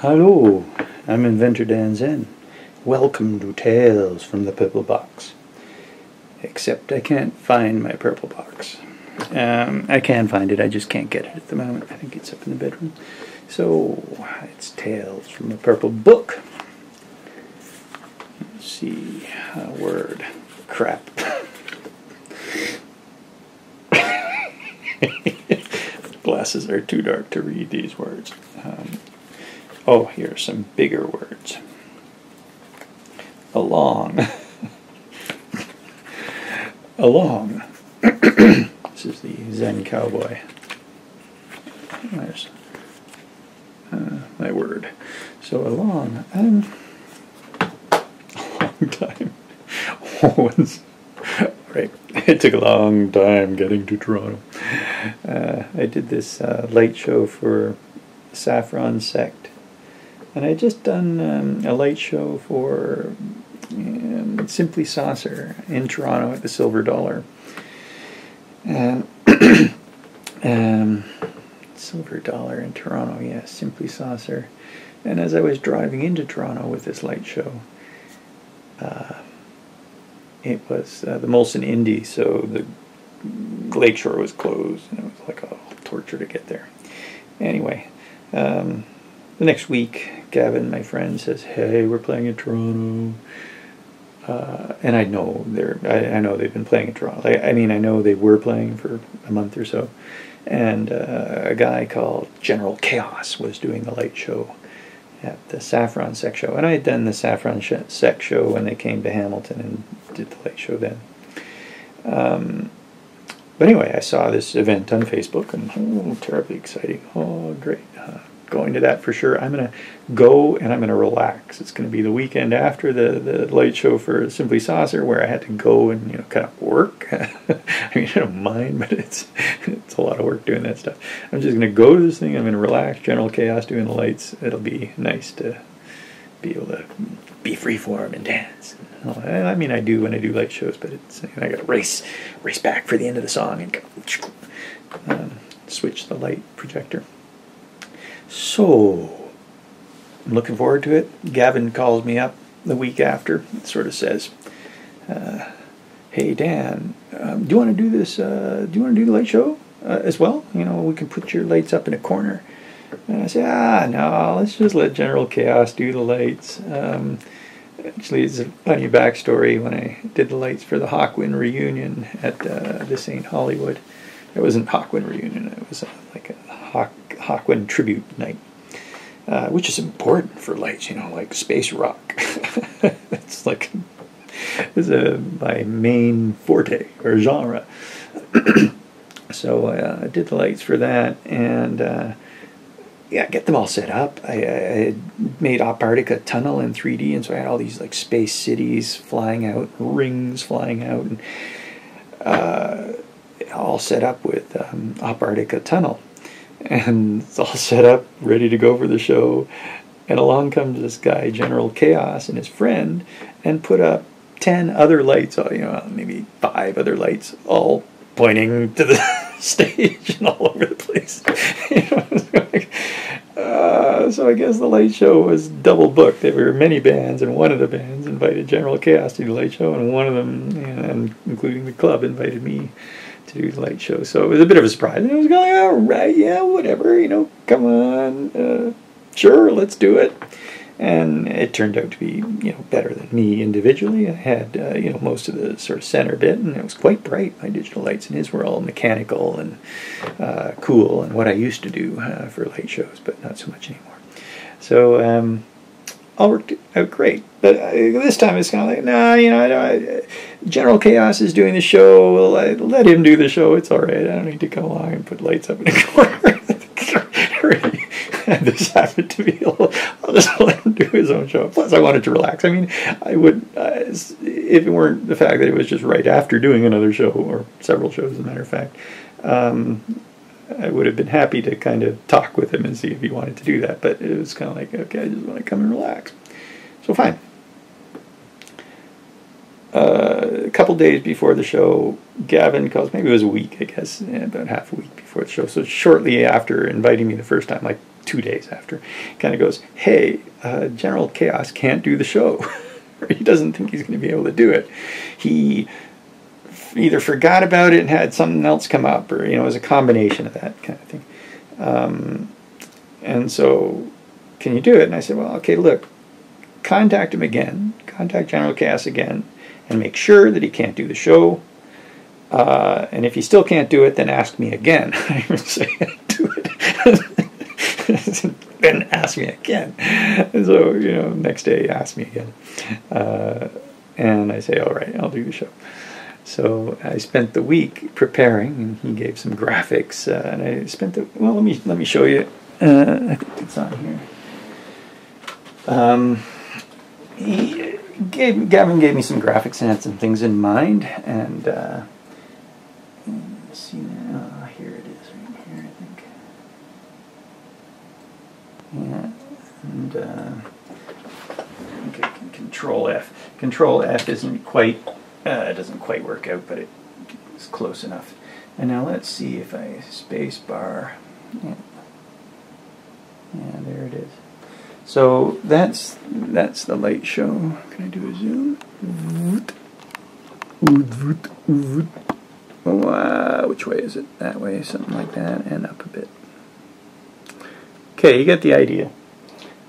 Hello, I'm Inventor Dan Zen. Welcome to Tales from the Purple Box. Except I can't find my purple box. I can find it, I just can't get it at the moment. I think it's up in the bedroom. So, it's Tales from the Purple Book. Let's see, a word. Crap. Glasses are too dark to read these words. Oh, here are some bigger words. Along. Along. This is the Zen cowboy. There's my word. So along. A long time. Right. It took a long time getting to Toronto. I did this light show for Saffron Sect. And I just done a light show for Simply Saucer in Toronto at the Silver Dollar. And Silver Dollar in Toronto, yeah, Simply Saucer. And as I was driving into Toronto with this light show, it was the Molson Indy, so the lakeshore was closed, and it was like a torture to get there. Anyway, the next week, Gaven, my friend, says, "Hey, we're playing in Toronto," and I know I know they've been playing in Toronto. I mean, I know they were playing for a month or so, and a guy called General Chaos was doing the light show at the Saffron Sect show, and I had done the Saffron Sect show when they came to Hamilton and did the light show then. But anyway, I saw this event on Facebook, and terribly exciting. Oh, great. Going to that for sure. I'm going to go and I'm going to relax. It's going to be the weekend after the light show for Simply Saucer, where I had to go and kind of work. I mean, I don't mind, but it's a lot of work doing that stuff. I'm just going to go to this thing. I'm going to relax. General Chaos doing the lights. It'll be nice to be able to be freeform and dance. I mean, I do when I do light shows, but I got to race back for the end of the song and go, switch the light projector. So, I'm looking forward to it. Gaven calls me up the week after. It sort of says, "Hey Dan, do you want to do this? Do you want to do the light show as well? We can put your lights up in a corner." And I said, no, let's just let General Chaos do the lights. Actually, it's a funny backstory. When I did the lights for the Hawkwind reunion at the St. Hollywood, it wasn't Hawkwind reunion. It was like a Hawkwind tribute night, which is important for lights, like space rock. It's like my main forte or genre. So I did the lights for that, and get them all set up. I had made Antarctica tunnel in 3D, and so I had all these like space cities flying out, rings flying out, and all set up with Antarctica tunnel. And it's all set up, ready to go for the show. And along comes this guy, General Chaos, and his friend, and put up 10 other lights, maybe 5 other lights, all pointing to the stage and all over the place. So I guess the light show was double booked. There were many bands, and one of the bands invited General Chaos to do the light show, and one of them, and including the club, invited me to do the light show. So it was a bit of a surprise. And I was going, all right, yeah, whatever, come on, sure, let's do it. And it turned out to be, better than me individually. I had, most of the sort of center bit, and it was quite bright. My digital lights, and his were all mechanical and cool, and what I used to do for light shows, but not so much anymore. So all worked out great. But this time it's kind of like, General Chaos is doing the show. Let him do the show. It's all right. I don't need to come along and put lights up in a corner. This happened to be I'll just let him do his own show. Plus, I wanted to relax. I mean, I would, if it weren't the fact that it was just right after doing another show, or several shows, as a matter of fact, I would have been happy to kind of talk with him and see if he wanted to do that. But it was kind of like, okay, I just want to come and relax. So fine. A couple days before the show, Gaven calls, maybe it was a week, I guess, about half a week before the show. So shortly after inviting me the first time, like 2 days after, kind of goes, hey, General Chaos can't do the show. He doesn't think he's going to be able to do it. He either forgot about it and had something else come up, or, it was a combination of that kind of thing. And so, can you do it? And I said, well, okay, look, contact him again, contact General Chaos again, and make sure that he can't do the show. And if he still can't do it, then ask me again. I would say, do it. Then ask me again. And so, next day, ask me again. And I say, all right, I'll do the show. So I spent the week preparing, and he gave some graphics. And I spent well, let me show you. I think it's on here. Gavin gave me some graphics and had some things in mind, and let's see now. Here it is, right here, I think. Yeah, and I think I can Control F. Control F isn't quite, doesn't quite work out, but it's close enough. And now let's see if I space bar. Yeah, there it is. So that's the light show. Can I do a zoom? Which way is it? That way, something like that, and up a bit. Okay, you get the idea.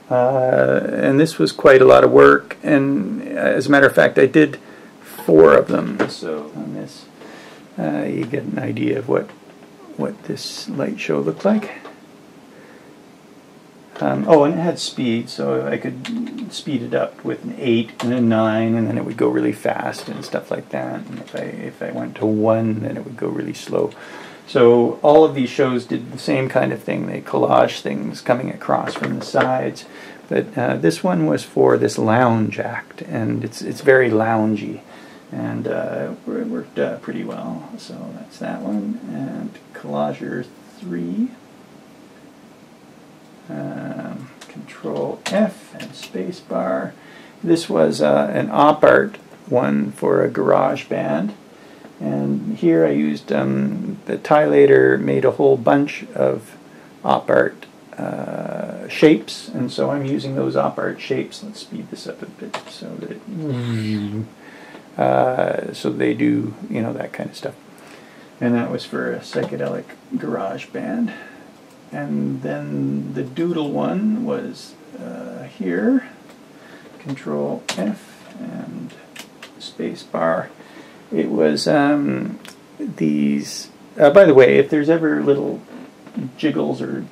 And this was quite a lot of work, and as a matter of fact, I did 4 of them. So on this, you get an idea of what this light show looked like. Oh, and it had speed, so I could speed it up with an 8 and a 9, and then it would go really fast and stuff like that. And if I went to 1, then it would go really slow. So all of these shows did the same kind of thing. They collage things coming across from the sides. But this one was for this lounge act, and it's very loungy, and it worked pretty well. So that's that one, and Collager 3. Control F and space bar. This was an op art one for a garage band, and here I used the Tylator made a whole bunch of op art shapes, and so I'm using those op art shapes. Let's speed this up a bit so that so they do that kind of stuff. And that was for a psychedelic garage band. And then the doodle one was here, Control F and space bar. It was these, by the way, if there's ever little jiggles or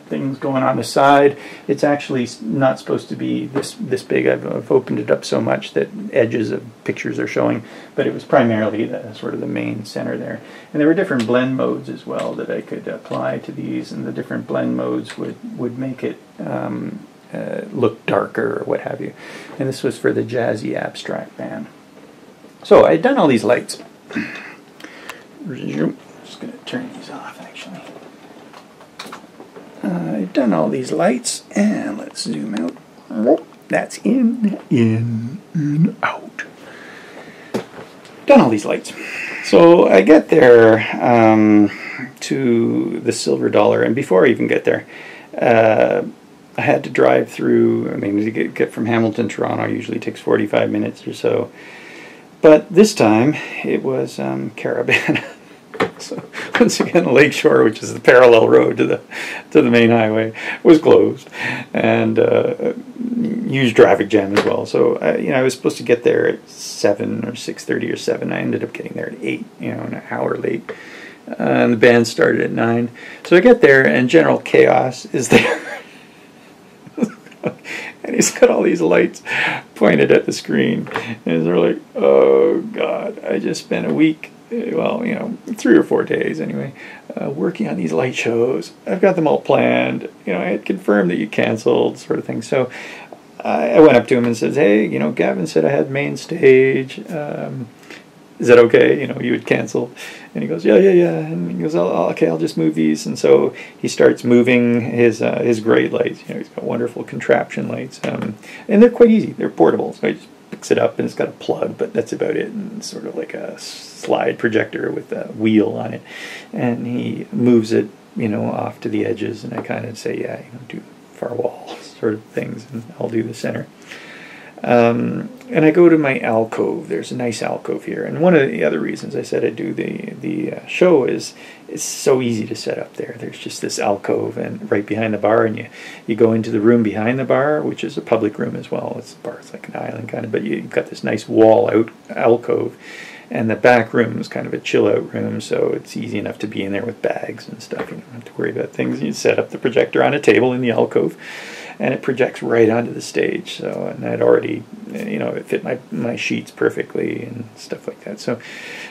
things going on the side, it's actually not supposed to be this big. I've opened it up so much that edges of pictures are showing, but it was primarily sort of the main center there. And there were different blend modes as well that I could apply to these, and the different blend modes would make it look darker or what have you. And this was for the jazzy abstract band. So I had done all these lights. I'm just going to turn these off actually. I've done all these lights, and let's zoom out. That's in, out. Done all these lights. So I get there to the Silver Dollar, and before I even get there, I had to drive through. I mean, to get from Hamilton to Toronto usually takes 45 minutes or so, but this time it was Caravan. So once again, the Lakeshore, which is the parallel road to the main highway, was closed, and huge traffic jam as well. So I was supposed to get there at 7 or 6:30 or 7. I ended up getting there at 8, an hour late. And the band started at 9. So I get there, and General Chaos is there, and he's got all these lights pointed at the screen, and they're like, "Oh God, I just spent a week." Well, 3 or 4 days anyway, working on these light shows. I've got them all planned. I had confirmed that you canceled, sort of thing. So I went up to him and says, "Hey, Gavin said I had main stage. Is that okay? You would cancel." And he goes, "Yeah." And he goes, "Okay, I'll just move these." And so he starts moving his great lights. He's got wonderful contraption lights, and they're quite easy. They're portable. So he just picks it up, and it's got a plug, but that's about it. And it's sort of like a slide projector with a wheel on it, and he moves it off to the edges, and I kind of say, yeah, do far wall sort of things, and I'll do the center. And I go to my alcove. There's a nice alcove here, and one of the other reasons I said I do the show is it's so easy to set up there. There's just this alcove, and right behind the bar, and you go into the room behind the bar, which is a public room as well. The bar is like an island kind of, but you've got this nice wall out alcove, and the back room is kind of a chill out room, so it's easy enough to be in there with bags and stuff. You don't have to worry about things. You set up the projector on a table in the alcove, and it projects right onto the stage. So, and I'd already, it fit my sheets perfectly and stuff like that. So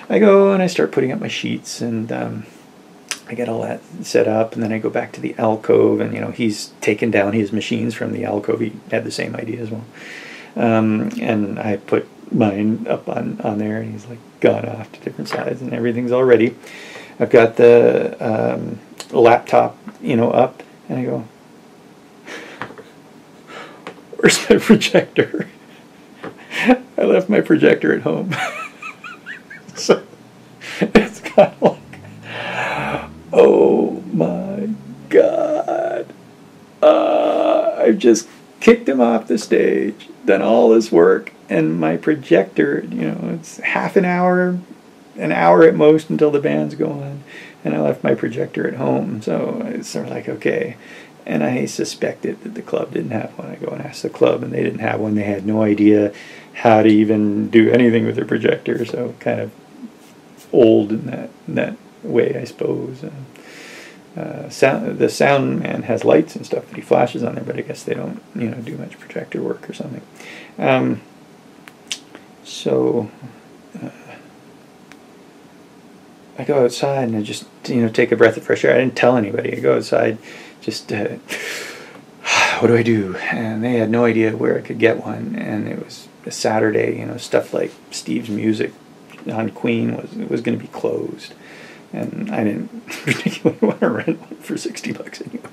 I go and I start putting up my sheets, and I get all that set up, and then I go back to the alcove, and he's taken down his machines from the alcove. He had the same idea as well. And I put mine up on there, and he's like gone off to different sides, and everything's all ready. I've got the laptop, up, and I go, where's my projector? I left my projector at home. So it's kind of like, oh my God. I've just kicked him off the stage, done all this work, and my projector, it's half an hour at most until the band's going, and I left my projector at home. So it's sort of like, okay. And I suspected that the club didn't have one. I go and ask the club, and they didn't have one. They had no idea how to even do anything with their projector, so kind of old in that way, I suppose. The sound man has lights and stuff that he flashes on there, but I guess they don't, do much projector work or something. So I go outside and I just, take a breath of fresh air. I didn't tell anybody. I go outside, just, what do I do? And they had no idea where I could get one. And it was a Saturday, stuff like Steve's Music on Queen was going to be closed. And I didn't particularly want to rent one for $60 anyway.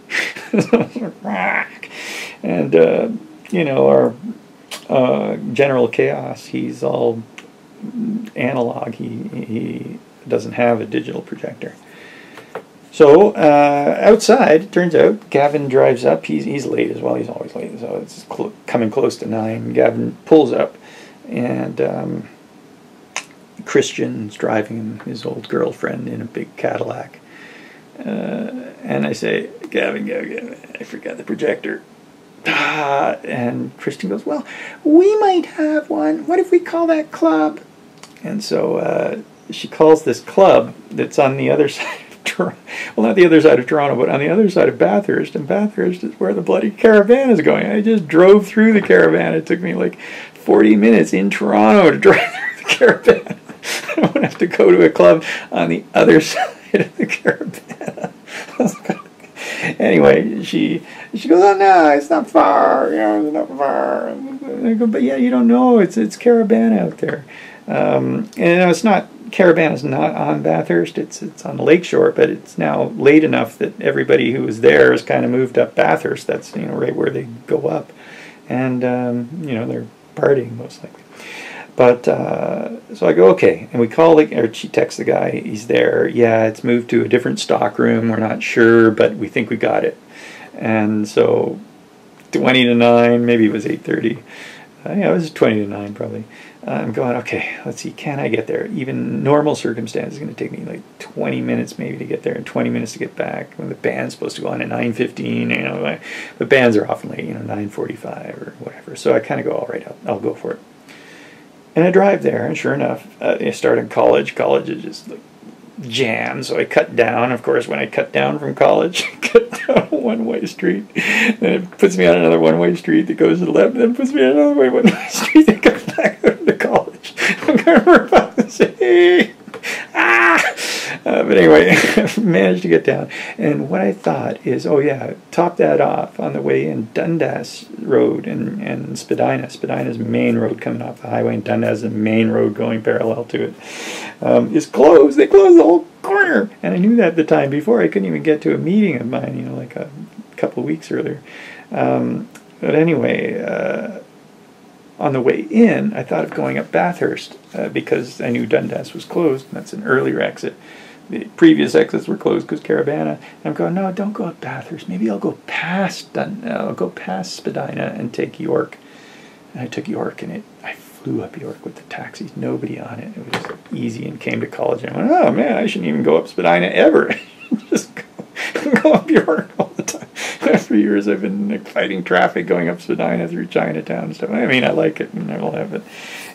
So I was like, and, our General Chaos, he's all analog. He doesn't have a digital projector. So outside, it turns out, Gaven drives up. He's late as well. He's always late. So it's coming close to 9. Gaven pulls up, and Christian's driving his old girlfriend in a big Cadillac. And I say, Gavin, I forgot the projector. And Christian goes, well, we might have one. What if we call that club? And so she calls this club that's on the other side of Toronto. Well, not the other side of Toronto, but on the other side of Bathurst. And Bathurst is where the bloody caravan is going. I just drove through the caravan. It took me like 40 minutes in Toronto to drive through the caravan. I don't have to go to a club on the other side of the caravan. Anyway, she goes, oh no, it's not far, it's not far. And I go, but yeah, you don't know, it's caravan out there. And it's not, caravan is not on Bathurst, it's on the lakeshore, but it's now late enough that everybody who was there has kind of moved up Bathurst. That's, right where they go up. And, they're partying most likely. But, so I go, okay, and we call, or she texts the guy, he's there, yeah, it's moved to a different stock room, we're not sure, but we think we got it. And so, 20 to 9, maybe it was 8:30, yeah, it was 20 to 9 probably. I'm going, okay, let's see, can I get there? Even normal circumstances, it's going to take me like 20 minutes maybe to get there, and 20 minutes to get back, when the band's supposed to go on at 9:15, but bands are often late, 9:45 or whatever, so I kind of go, all right, I'll go for it. And I drive there, and sure enough, I start in college. College is just like jammed, so I cut down. Of course, when I cut down from college, I cut down a one-way street. Then it puts me on another one-way street that goes to the left, and then it puts me on another one-way street that goes back out into college. I'm going to rip out and say, but anyway, I managed to get down. And what I thought is, oh yeah, top that off on the way in Dundas Road and Spadina. Spadina's main road coming off the highway, and Dundas, the main road going parallel to it, is closed. They closed the whole corner. And I knew that at the time before. I couldn't even get to a meeting of mine, like a couple of weeks earlier. But anyway, on the way in, I thought of going up Bathurst because I knew Dundas was closed, and that's an earlier exit. the previous exits were closed because Caravana. And I'm going, no, don't go up Bathurst. Maybe I'll go past I'll go past Spadina and take York. And I took York, and I flew up York with the taxis, nobody on it. It was easy, and came to college, and I went, oh man, I shouldn't even go up Spadina ever. Just go up York all the time. For years I've been like, fighting traffic going up Spadina through Chinatown and stuff. I mean, I like it and all that, but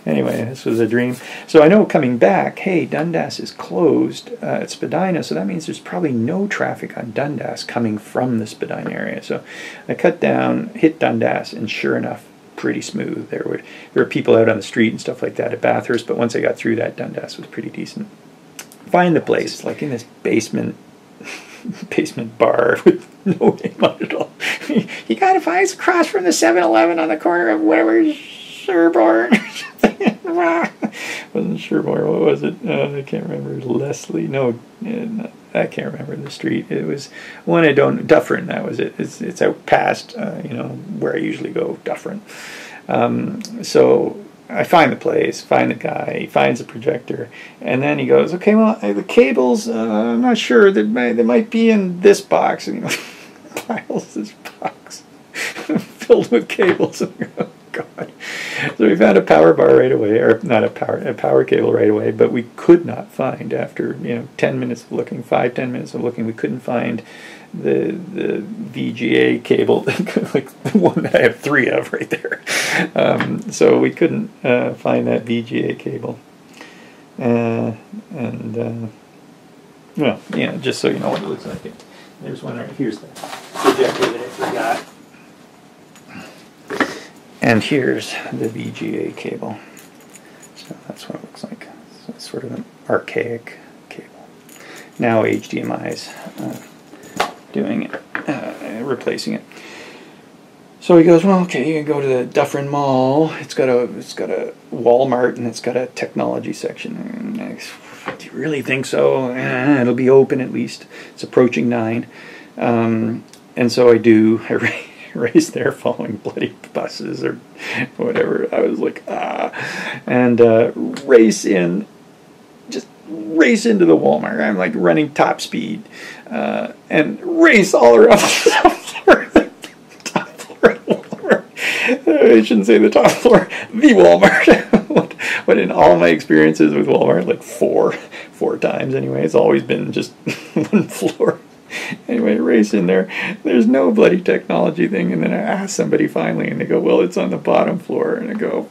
anyway, this was a dream. So I know coming back, hey, Dundas is closed at Spadina, so that means there's probably no traffic on Dundas coming from the Spadina area. So I cut down, hit Dundas, and sure enough, pretty smooth. There were people out on the street and stuff like that at Bathurst, but once I got through that, Dundas was pretty decent. Find the place, like in this basement bar with no name on it all. You gotta find us across from the 7-Eleven on the corner of whatever Sherborne. Wasn't Sherborne, what was it? I can't remember. Leslie, no, I can't remember the street. It was one I don't, Dufferin, that was it. It's out past, where I usually go, Dufferin. So I find the place, find the guy, he finds the projector, and then he goes, okay, well, the cables, I'm not sure, they might be in this box, and he piles this box filled with cables. Oh, God. So we found a power bar right away, or not a power cable right away, but we could not find, after 10 minutes of looking, 5-10 minutes of looking, we couldn't find the VGA cable, like the one that I have 3 of right there. So we couldn't find that VGA cable. Just so you know what it looks like. There's one right here's the projector that I forgot. And here's the VGA cable. So that's what it looks like. So it's sort of an archaic cable. Now HDMI's doing it, replacing it. So he goes, well, okay, you can go to the Dufferin Mall. It's got a Walmart, and it's got a technology section. Do you really think so? It'll be open at least. It's approaching 9. And so I do. I race there following bloody buses or whatever. I was like, and race into the Walmart. I'm like running top speed and race all around the top floor of Walmart. I shouldn't say the top floor, the Walmart. What in all my experiences with Walmart, like four times anyway, it's always been just one floor. Anyway, race in there. There's no bloody technology thing. And then I ask somebody finally, and they go, well, it's on the bottom floor. And I go,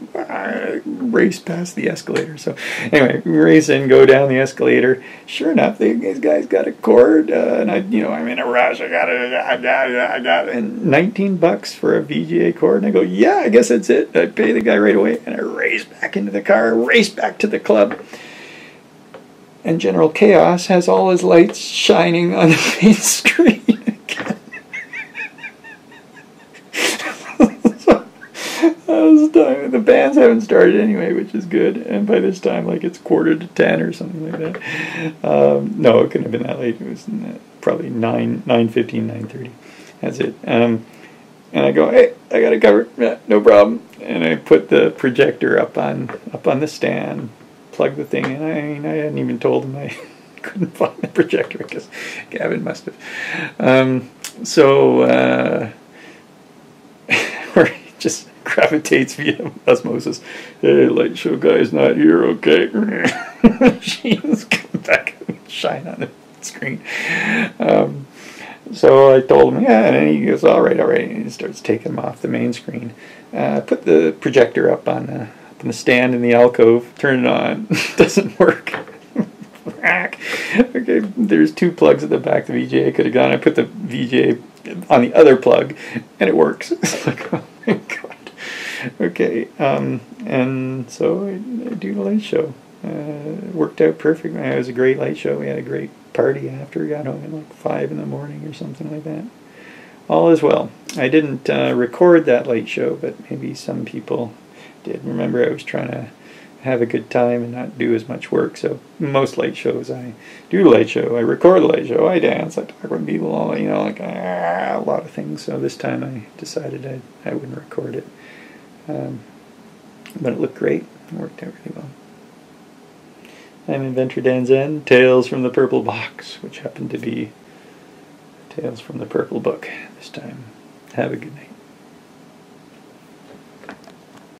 race past the escalator. So anyway, race in, go down the escalator. Sure enough, these guys got a cord. And I'm in a rush. I got it. And $19 for a VGA cord. And I go, yeah, I guess that's it. I pay the guy right away. And I race back into the car, race back to the club. And General Chaos has all his lights shining on the main screen again. The bands haven't started anyway, which is good. And by this time, like, it's 9:45 or something like that. No, it couldn't have been that late. It was probably 9:15, 9:30. That's it. And I go, hey, I got it covered. Yeah, no problem. And I put the projector up on the stand. Plug the thing in. I hadn't even told him I couldn't find the projector because Gaven must have. Where he just gravitates via osmosis. Hey, Lightshow guy's not here, okay? Machines come back and shine on the screen. So I told him, yeah, and he goes, all right, and he starts taking them off the main screen. Put the projector up on the stand in the alcove, turn it on, doesn't work. Okay, there's 2 plugs at the back the VGA could have gone. I put the VGA on the other plug, and it works. It's like, oh my God. Okay, and so I do the light show. It worked out perfect. It was a great light show. We had a great party after. We got home at like 5 in the morning or something like that. All is well. I didn't record that light show, but maybe some people did. Remember, I was trying to have a good time and not do as much work. So most light shows, I do the light show, I record the light show, I dance, I talk with people, a lot of things. So this time I decided I wouldn't record it. But it looked great. It worked out really I'm Inventor Dan Zen, Tales from the Purple Box, which happened to be Tales from the Purple Book this time. Have a good night.